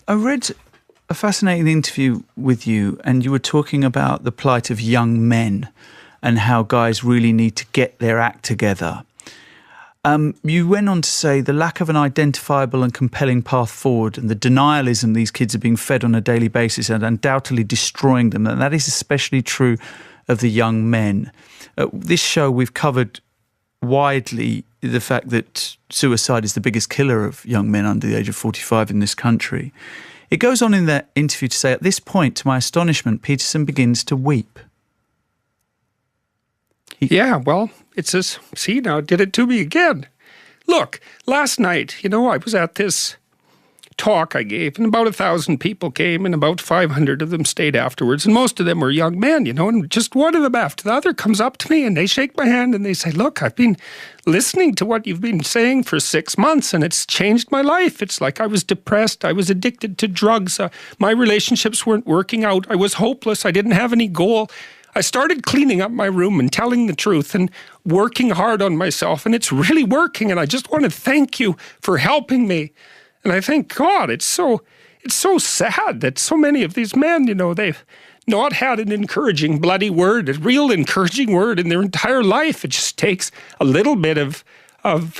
I read a fascinating interview with you, and you were talking about the plight of young men and how guys really need to get their act together. You went on to say the lack of an identifiable and compelling path forward and the denialism these kids are being fed on a daily basis and undoubtedly destroying them, and that is especially true of the young men. This show we've covered widely the fact that suicide is the biggest killer of young men under the age of 45 in this country. It goes on in that interview to say, at this point, to my astonishment, Peterson begins to weep. Yeah, well, it says, see, now it did it to me again. Look, last night, I was at this talk I gave, and about 1,000 people came, and about 500 of them stayed afterwards, and most of them were young men, and just one of them after the other comes up to me, and they shake my hand, and they say, look, I've been listening to what you've been saying for 6 months, and it's changed my life. It's like I was depressed, I was addicted to drugs, my relationships weren't working out, I was hopeless, I didn't have any goal. I started cleaning up my room and telling the truth and working hard on myself, and it's really working, and I just want to thank you for helping me. And I think, God, it's so sad that so many of these men, they've not had an encouraging bloody word, a real encouraging word in their entire life. It just takes a little bit of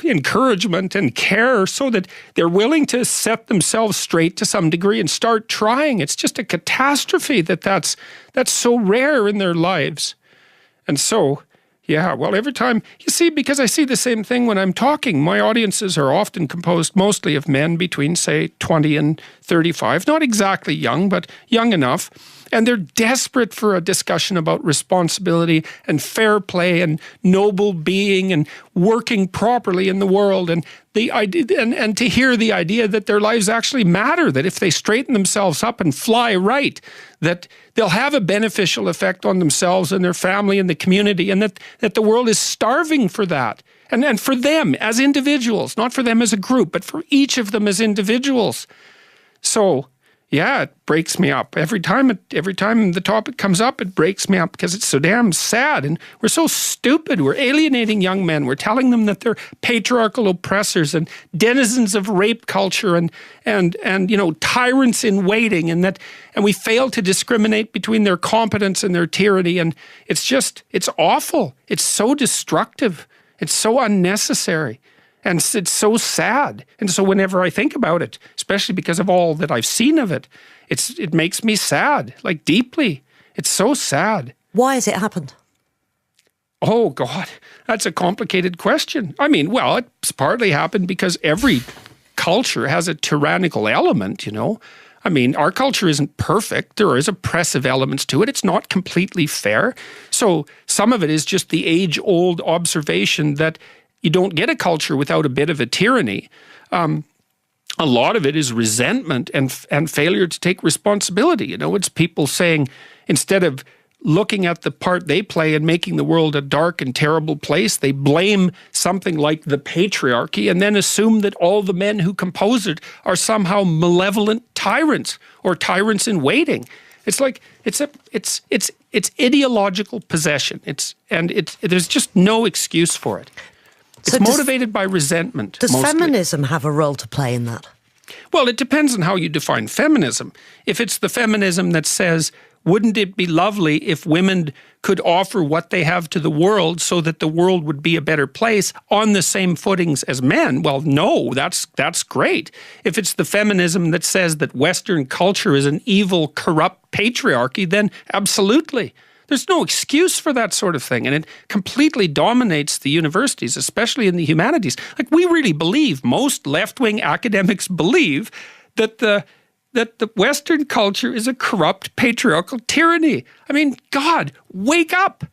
encouragement and care so that they're willing to set themselves straight to some degree and start trying. It's just a catastrophe that's so rare in their lives. And so, yeah, well, every time, you see, because I see the same thing when I'm talking, my audiences are often composed mostly of men between, say, 20 and 35, not exactly young, but young enough. And they're desperate for a discussion about responsibility and fair play and noble being and working properly in the world, and the idea, and to hear the idea that their lives actually matter, that if they straighten themselves up and fly right, that they'll have a beneficial effect on themselves and their family and the community, and that the world is starving for that. And for them as individuals, not for them as a group, but for each of them as individuals. So, yeah, it breaks me up. Every time the topic comes up, it breaks me up because it's so damn sad. And we're so stupid. We're alienating young men. We're telling them that they're patriarchal oppressors and denizens of rape culture and tyrants in waiting, and we fail to discriminate between their competence and their tyranny. And it's awful. It's so destructive. It's so unnecessary. And it's so sad. And so whenever I think about it, especially because of all that I've seen of it, it makes me sad, like deeply. It's so sad. Why has it happened? Oh, God, that's a complicated question. I mean, well, it's partly happened because every culture has a tyrannical element, I mean, our culture isn't perfect. There is oppressive elements to it. It's not completely fair. So some of it is just the age-old observation that you don't get a culture without a bit of a tyranny. A lot of it is resentment and failure to take responsibility. It's people saying, instead of looking at the part they play in making the world a dark and terrible place, they blame something like the patriarchy and then assume that all the men who compose it are somehow malevolent tyrants or tyrants in waiting. It's like it's ideological possession. There's just no excuse for it. It's motivated by resentment. Does mostly. Feminism have a role to play in that? Well, it depends on how you define feminism. If it's the feminism that says, wouldn't it be lovely if women could offer what they have to the world so that the world would be a better place on the same footings as men? Well, no, that's great. If it's the feminism that says that Western culture is an evil, corrupt patriarchy, then absolutely. There's no excuse for that sort of thing, and it completely dominates the universities, especially in the humanities. Like, we really believe, most left-wing academics believe, that the Western culture is a corrupt patriarchal tyranny. I mean, God, wake up.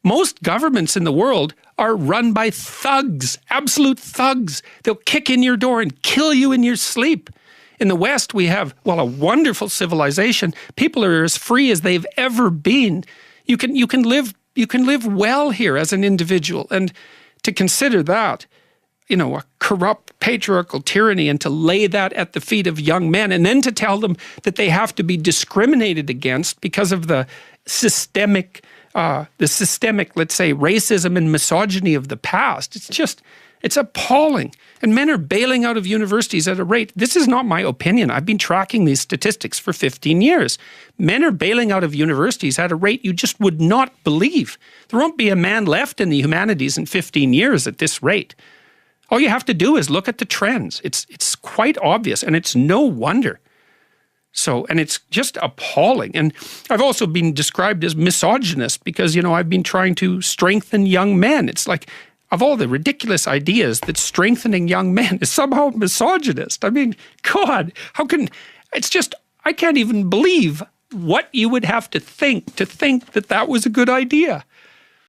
Most governments in the world are run by thugs, absolute thugs. They'll kick in your door and kill you in your sleep. In the West, we have, well, a wonderful civilization. People are as free as they've ever been. You can live well here as an individual. And to consider that, a corrupt patriarchal tyranny, and to lay that at the feet of young men, and then to tell them that they have to be discriminated against because of the systemic, let's say, racism and misogyny of the past. It's appalling. And men are bailing out of universities at a rate. This is not my opinion. I've been tracking these statistics for 15 years. Men are bailing out of universities at a rate you just would not believe. There won't be a man left in the humanities in 15 years at this rate. All you have to do is look at the trends. It's quite obvious, and it's no wonder. So, and it's just appalling. And I've also been described as misogynist because, I've been trying to strengthen young men. It's like, of all the ridiculous ideas, that strengthening young men is somehow misogynist. I mean, God, I can't even believe what you would have to think that that was a good idea.